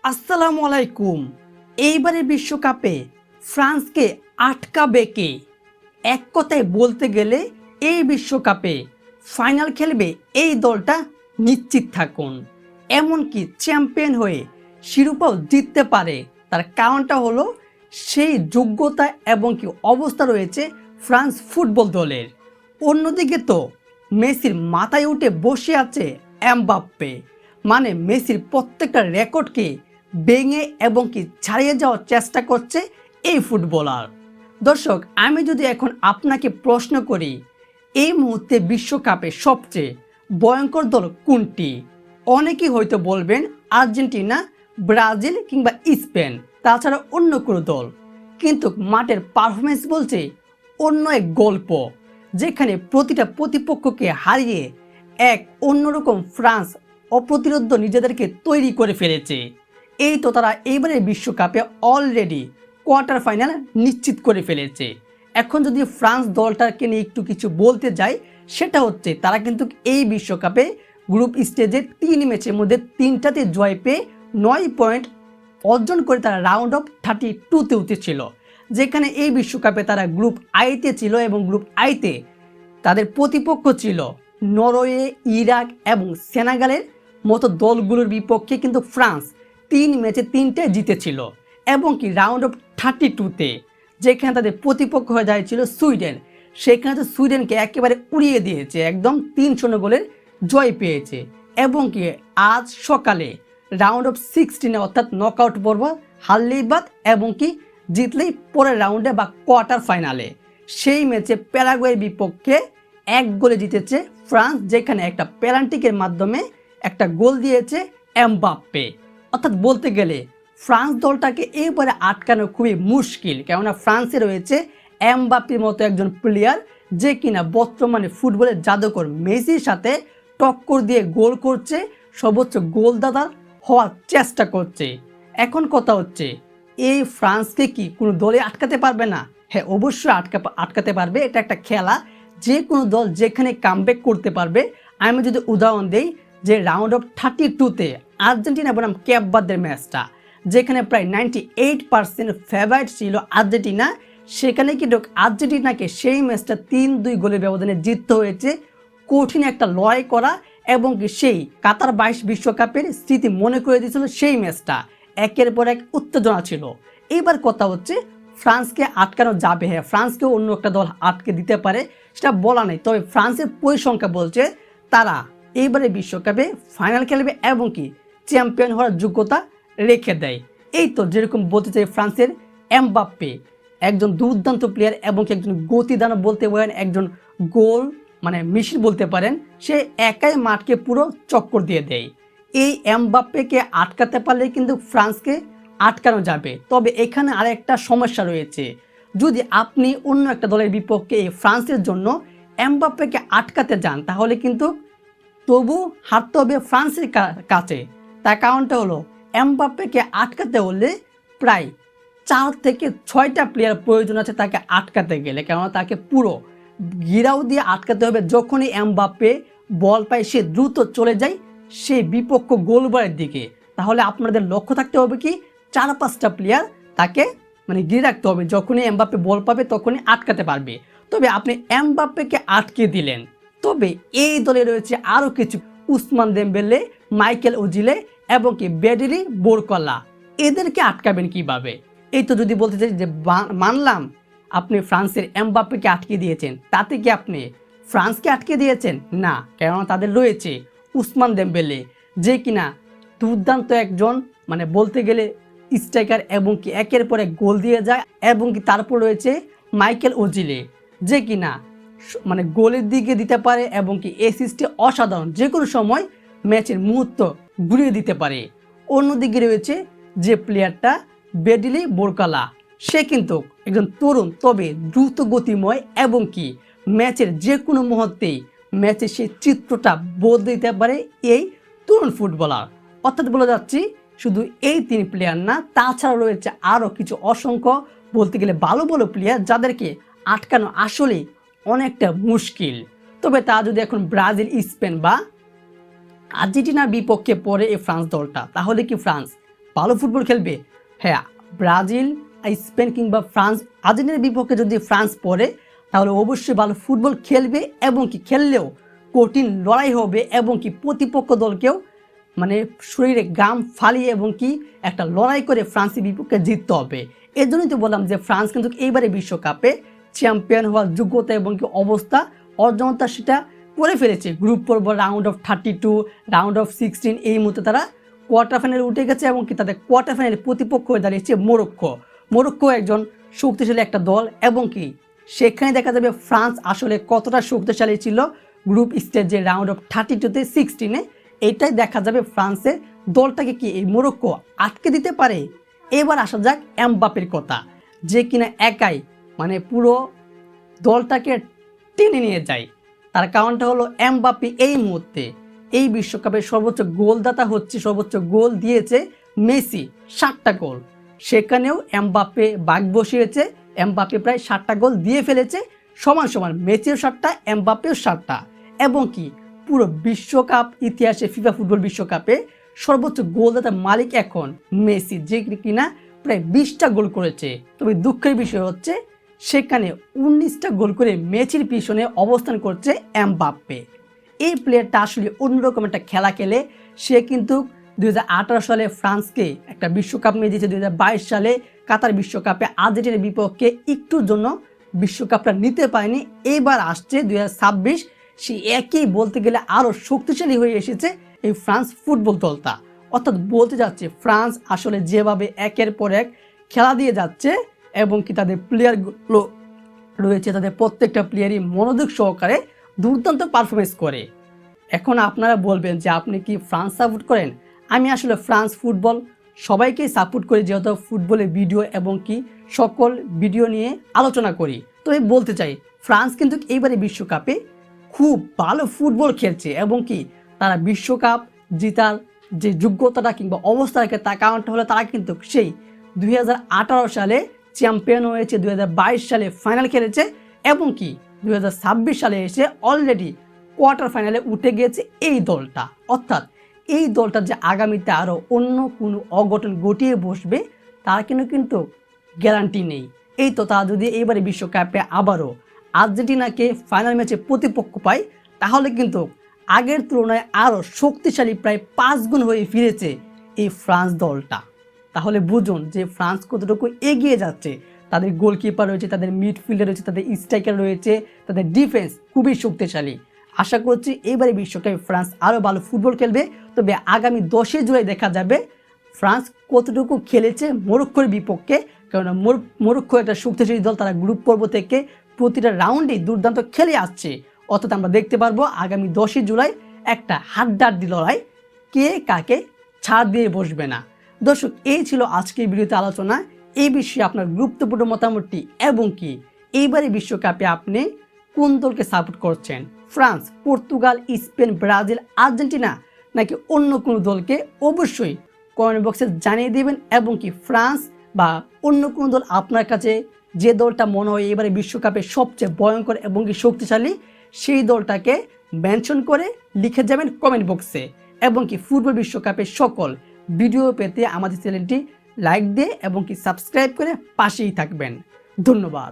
আসসালামু আলাইকুম। এইবারে বিশ্বকাপে ফ্রান্সকে আটকাবে কে? এক কথায় বলতে গেলে এই বিশ্বকাপে ফাইনাল খেলবে এই দলটা নিশ্চিত থাকুন। এমনকি চ্যাম্পিয়ন হয়ে শিরোপাও জিততে পারে। তার কারণটা হলো সেই যোগ্যতা এবং কি অবস্থা রয়েছে ফ্রান্স ফুটবল দলের। অন্যদিকে তো মেসির মাথায় উঠে বসে আছে এমবাপ্পে। মানে মেসির প্রত্যেকটা রেকর্ডকে ভেঙে এবং কি ছাড়িয়ে যাওয়ার চেষ্টা করছে এই ফুটবলার। দর্শক, আমি যদি এখন আপনাকে প্রশ্ন করি এই মুহূর্তে বিশ্বকাপে সবচেয়ে ভয়ঙ্কর দল কোনটি, অনেকেই হয়তো বলবেন আর্জেন্টিনা, ব্রাজিল কিংবা স্পেন, তাছাড়া অন্য কোনো দল। কিন্তু মাঠের পারফরমেন্স বলছে অন্য এক গল্প, যেখানে প্রতিটা প্রতিপক্ষকে হারিয়ে এক অন্যরকম ফ্রান্স অপ্রতিরোধ্য নিজেদেরকে তৈরি করে ফেলেছে। এই তো তারা এইবারের বিশ্বকাপে অলরেডি কোয়ার্টার ফাইনাল নিশ্চিত করে ফেলেছে। এখন যদি ফ্রান্স দলটাকে নিয়ে একটু কিছু বলতে যাই, সেটা হচ্ছে তারা কিন্তু এই বিশ্বকাপে গ্রুপ স্টেজে 3 ম্যাচের মধ্যে 3টাতে জয় পেয়ে 9 পয়েন্ট অর্জন করে তারা রাউন্ড অফ 32-তে উঠেছিল। যেখানে এই বিশ্বকাপে তারা গ্রুপ আইতে ছিল এবং গ্রুপ আইতে তাদের প্রতিপক্ষ ছিল নরওয়ে, ইরাক এবং সেনেগালের মতো দলগুলোর বিপক্ষে কিন্তু ফ্রান্স 3 ম্যাচে 3টায় জিতেছিল। এবং কি রাউন্ড অফ 32-তে যেখানে তাদের প্রতিপক্ষ হয়ে দাঁড়িয়েছিল সুইডেন, সেখানে তো সুইডেনকে একেবারে উড়িয়ে দিয়েছে, একদম 3-0 গোলের জয় পেয়েছে। এবং কি আজ সকালে রাউন্ড অফ 16 অর্থাৎ নকআউট পর্ব হারলেই বাদ এবং কি জিতলেই পরের রাউন্ডে বা কোয়ার্টার ফাইনালে সেই ম্যাচে প্যারাগুয়ের বিপক্ষে 1 গোলে জিতেছে ফ্রান্স, যেখানে একটা পেনাল্টিকের মাধ্যমে একটা গোল দিয়েছে এমবাপ্পে। অর্থাৎ বলতে গেলে ফ্রান্স দলটাকে এবারে আটকানো খুবই মুশকিল, কেননা ফ্রান্সে রয়েছে এমবাপ্পের মতো একজন প্লেয়ার যে কিনা বর্তমানে ফুটবলের জাদুকর মেসির সাথে টক্কর দিয়ে গোল করছে, সর্বোচ্চ গোলদাতা হওয়ার চেষ্টা করছে। এখন কথা হচ্ছে এই ফ্রান্সকে কি কোনো দলে আটকাতে পারবে না? হ্যাঁ, অবশ্যই আটকাতে পারবে। এটা একটা খেলা, যে কোনো দল যেখানে কামব্যাক করতে পারবে। আমি যদি উদাহরণ দেই যে রাউন্ড অফ 32-তে আর্জেন্টিনা বনাম ক্যাপ বার্দের ম্যাচটা, যেখানে প্রায় 98% ফেভারিট ছিল আর্জেন্টিনা, সেখানে কিন্তু আর্জেন্টিনাকে সেই ম্যাচটা 3-2 গোলের ব্যবধানে জিততে হয়েছে। কঠিন একটা লড়াই করা এবং সেই কাতার 22 বিশ্বকাপের স্মৃতি মনে করে দিয়েছিল সেই ম্যাচটা। একের পর এক উত্তেজনা ছিল। এইবার কথা হচ্ছে ফ্রান্সকে আটকানো যাবে। হ্যাঁ, ফ্রান্সকেও অন্য একটা দল আটকে দিতে পারে, সেটা বলা নেই। তবে ফ্রান্সের পরিসংখ্যা বলছে তারা এইবারে বিশ্বকাপে ফাইনাল খেলবে এবং কি চ্যাম্পিয়ন হওয়ার যোগ্যতা রেখে দেয়। এই তো যেরকম বলতে চাই, ফ্রান্সের এমবাপ্পে একজন দুর্দান্ত প্লেয়ার এবং একজন গতিদানব বলতে পারেন, একজন গোল মানে মেশিন বলতে পারেন। সে একাই মাঠকে পুরো চক্কর দিয়ে দেয়। এই এমবাপ্পেকে আটকাতে পারলে কিন্তু ফ্রান্সকে আটকানো যাবে। তবে এখানে আরেকটা সমস্যা রয়েছে, যদি আপনি অন্য একটা দলের বিপক্ষে এই ফ্রান্সের জন্য এমবাপ্পেকে আটকাতে যান, তাহলে কিন্তু তবু হারতে হবে ফ্রান্সের কাছে। তার কারণটা হলো এমবাপ্পেকে আটকাতে হলে প্রায় 4 থেকে 6টা প্লেয়ার প্রয়োজন আছে তাকে আটকাতে গেলে, কেননা তাকে পুরো ঘিরাও দিয়ে আটকাতে হবে। যখনই এমবাপ্পে বল পায় সে দ্রুত চলে যায় সেই বিপক্ষ গোলবারের দিকে। তাহলে আপনাদের লক্ষ্য থাকতে হবে কি 4-5টা প্লেয়ার তাকে মানে ঘিরে রাখতে হবে, যখনই এমবাপ্পে বল পাবে তখনই আটকাতে পারবে। তবে আপনি এমবাপ্পেকে আটকে দিলেন, তবে এই দলে রয়েছে আরও কিছু, উসমান দেমবেলে, মাইকেল ওজিলে এবং কি ব্যাডলি বোরকলা। এদেরকে আটকাবেন কিভাবে? এই তো যদি বলতে চাই যে মানলাম আপনি ফ্রান্সের এমবাপ্পেকে আটকে দিয়েছেন, তাতে কি আপনি ফ্রান্সকে আটকে দিয়েছেন? না, কেননা তাদের রয়েছে উসমান দেমবেলে, যে কিনা দুর্দান্ত একজন মানে বলতে গেলে স্ট্রাইকার এবং কি একের পর এক গোল দিয়ে যায়। এবং কি তারপর রয়েছে মাইকেল ওজিলে, যে কিনা মানে গোলের দিকে দিতে পারে এবং কি অ্যাসিস্টে অসাধারণ, যে কোনো সময় ম্যাচের মুহূর্ত ঘুরিয়ে দিতে পারে। অন্যদিকে রয়েছে যে প্লেয়ারটা ব্যাডলি বোরকলা, সে কিন্তু একজন তরুণ তবে দ্রুত গতিময় এবং কি ম্যাচের যে কোনো মুহূর্তেই ম্যাচের সেই চিত্রটা বদলে দিতে পারে এই তরুণ ফুটবলার। অর্থাৎ বলা যাচ্ছি শুধু এই 3 প্লেয়ার না, তাছাড়া রয়েছে আরও কিছু অসংখ্য বলতে গেলে ভালো ভালো প্লেয়ার যাদেরকে আটকানো আসলেই অনেকটা মুশকিল। তবে তা যদি এখন ব্রাজিল, স্পেন বা আর্জেন্টিনার বিপক্ষে পড়ে এই ফ্রান্স দলটা, তাহলে কি ফ্রান্স ভালো ফুটবল খেলবে। হ্যাঁ, ব্রাজিল, স্পেন কিংবা ফ্রান্স, আর্জেন্টিনার বিপক্ষে যদি ফ্রান্স পড়ে তাহলে অবশ্যই ভালো ফুটবল খেলবে এবং কি খেললেও কঠিন লড়াই হবে এবং কি প্রতিপক্ষ দলকেও মানে শরীরে গাম ফালিয়ে এবং কি একটা লড়াই করে ফ্রান্সের বিপক্ষে জিততে হবে। এর জন্যই তো বললাম যে ফ্রান্স কিন্তু এইবারে বিশ্বকাপে চ্যাম্পিয়ন হওয়ার যোগ্যতা এবং কি অবস্থা অর্জনতা সেটা করে ফেলেছে। গ্রুপ পর্ব রাউন্ড অফ 32, রাউন্ড অফ 16 এই মুহূর্তে তারা কোয়ার্টার ফাইনালে উঠে গেছে এবং কি তাদের কোয়ার্টার ফাইনালে প্রতিপক্ষ হয়ে দাঁড়িয়েছে মরক্কো। মরক্কো একজন শক্তিশালী একটা দল এবং কি সেখানে দেখা যাবে ফ্রান্স আসলে কতটা শক্তিশালী ছিল গ্রুপ স্টেজে রাউন্ড অফ 32-তে 16-এ। এটাই দেখা যাবে ফ্রান্সের দলটাকে কি এই মরক্কো আটকে দিতে পারে। এবার আসা যাক এমবাপ্পের কথা, যে কিনা একাই মানে পুরো দলটাকে টেনে নিয়ে যায়। তার কারণটা হলো এমবাপ্পে এই মুহূর্তে এই বিশ্বকাপের সর্বোচ্চ গোলদাতা হচ্ছে, সর্বোচ্চ গোল দিয়েছে মেসি 7টা গোল। সেখানেও এমবাপ্পে বাগ বসিয়েছে, এমবাপ্পে প্রায় 7টা গোল দিয়ে ফেলেছে, সমান সমান মেসিও 7টা এমবাপ্পেও 7টা। এবং কি পুরো বিশ্বকাপ ইতিহাসে ফিফা ফুটবল বিশ্বকাপে সর্বোচ্চ গোলদাতার মালিক এখন মেসি, যে কিনা প্রায় 20টা গোল করেছে। তবে দুঃখের বিষয় হচ্ছে সেখানে 19টা গোল করে মেসির পিছনে অবস্থান করছে এমবাপ্পে। এই প্লেয়ারটা আসলে অন্যরকম একটা খেলা খেলে। সে কিন্তু 2018 সালে ফ্রান্সকে একটা বিশ্বকাপ নিয়ে দিয়েছে, 2022 সালে কাতার বিশ্বকাপে আর্জেন্টিনার বিপক্ষে একটুর জন্য বিশ্বকাপটা নিতে পারেনি। এবার আসছে 2026, সে একই বলতে গেলে আরও শক্তিশালী হয়ে এসেছে এই ফ্রান্স ফুটবল দলটা। অর্থাৎ বলতে যাচ্ছে ফ্রান্স আসলে যেভাবে একের পর এক খেলা দিয়ে যাচ্ছে এবং কি তাদের প্লেয়ারগুলো রয়েছে, তাদের প্রত্যেকটা প্লেয়ারই মনোযোগ সহকারে দুর্দান্ত পারফরমেন্স করে। এখন আপনারা বলবেন যে আপনি কি ফ্রান্স সাপোর্ট করেন? আমি আসলে ফ্রান্স ফুটবল সবাইকেই সাপোর্ট করি, যেহেতু ফুটবলের ভিডিও এবং কি সকল ভিডিও নিয়ে আলোচনা করি। তো এই বলতে চাই ফ্রান্স কিন্তু এইবারে বিশ্বকাপে খুব ভালো ফুটবল খেলছে এবং কি তারা বিশ্বকাপ জেতার যে যোগ্যতাটা কিংবা অবস্থা রাখে তার কারণটা হলো তারা কিন্তু সেই 2018 সালে চ্যাম্পিয়ন হয়েছে, 2022 সালে ফাইনাল খেলেছে এবং কি 2026 সালে এসে অলরেডি কোয়ার্টার ফাইনালে উঠে গিয়েছে এই দলটা। অর্থাৎ এই দলটা যে আগামীতে আরও অন্য কোনো অঘটন ঘটিয়ে বসবে তার কিন্তু গ্যারান্টি নেই। এই তো তারা যদি এইবারে বিশ্বকাপে আবারও আর্জেন্টিনাকে ফাইনাল ম্যাচে প্রতিপক্ষ পায় তাহলে কিন্তু আগের তুলনায় আরও শক্তিশালী প্রায় 5 গুণ হয়ে ফিরেছে এই ফ্রান্স দলটা। তাহলে বুঝুন যে ফ্রান্স কতটুকু এগিয়ে যাচ্ছে। তাদের গোলকিপার রয়েছে, তাদের মিডফিল্ডার রয়েছে, তাদের স্ট্রাইকার রয়েছে, তাদের ডিফেন্স খুবই শক্তিশালী। আশা করছি এইবারে বিশ্বকাপে ফ্রান্স আরও ভালো ফুটবল খেলবে। তবে আগামী 10 জুলাই দেখা যাবে ফ্রান্স কতটুকু খেলেছে মরক্কোর বিপক্ষে, কারণ মরক্কো একটা শক্তিশালী দল। তারা গ্রুপ পর্ব থেকে প্রতিটা রাউন্ডেই দুর্দান্ত খেলে আসছে। অর্থাৎ আমরা দেখতে পারবো আগামী 10 জুলাই একটা হাড্ডাহাড্ডি লড়াই, কে কাকে ছাড় দিয়ে বসবে না। দর্শক, এই ছিল আজকের ভিডিওতে আলোচনা। এই বিষয়ে আপনার গুরুত্বপূর্ণ মতামতটি এবং কি এইবারে বিশ্বকাপে আপনি কোন দলকে সাপোর্ট করছেন, France, Portugal, Spain, Brazil, Argentina নাকি অন্য কোনো দলকে, অবশ্যই কমেন্ট বক্সে জানিয়ে দেবেন। এবং কি ফ্রান্স বা অন্য কোনো দল আপনার কাছে যে দলটা মনে হয় এবারে বিশ্বকাপে সবচেয়ে ভয়ঙ্কর এবং কি শক্তিশালী সেই দলটাকে মেনশন করে লিখে যাবেন কমেন্ট বক্সে। এবং কি ফুটবল বিশ্বকাপের সকল ভিডিও পেতে আমাদের চ্যানেলটি লাইক দিয়ে এবং কি সাবস্ক্রাইব করে পাশেই থাকবেন। ধন্যবাদ।